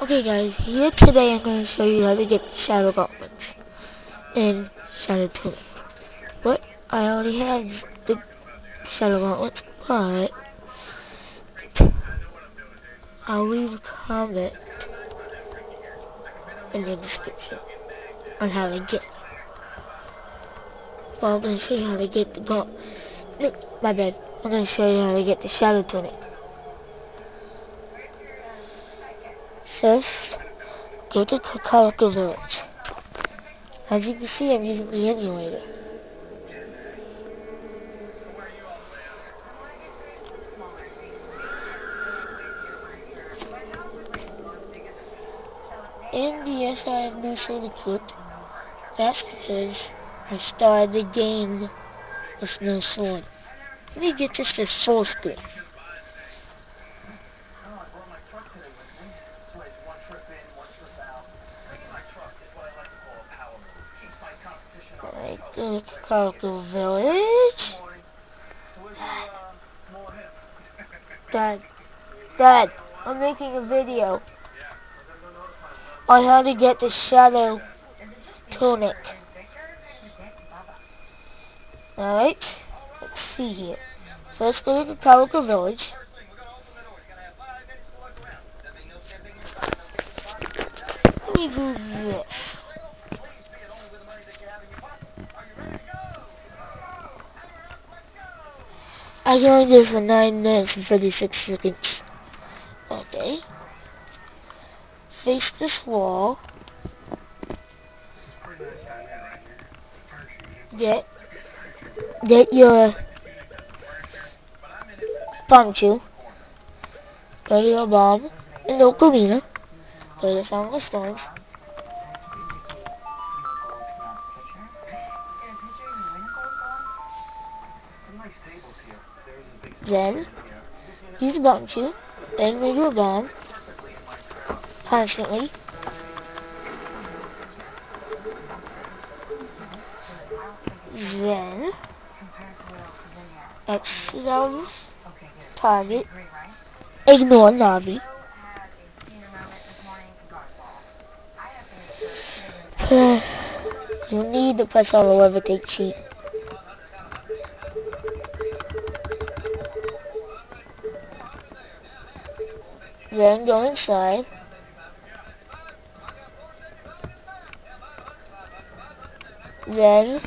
Okay guys, here today I'm going to show you how to get Shadow Gauntlets in Shadow Tunic. But I already have the Shadow Gauntlets, but I'll leave a comment in the description on how to get them. Well, I'm going to show you how to get the Gauntlet. My bad. I'm going to show you how to get the Shadow Tunic. First, go to Kakariko Village. As you can see, I'm using the emulator. And yes, I have no sword equipped. That's because I started the game with no sword. Let me get just this full screen. Alright, go to Kakariko Village. Dad, I'm making a video on how to get the Shadow Tunic. Alright, let's see here. First go to Kakariko Village. Let me do this. I can only do it for 9 minutes and 36 seconds. Okay. Face this wall. Get your bomb chew. Go to your bomb in the arena. Go to Song of Storms. Then use the bomb chew. Then make your bomb constantly. Then exit out of target. Ignore Navi. You need to press on the levitate cheat. Then go inside. Then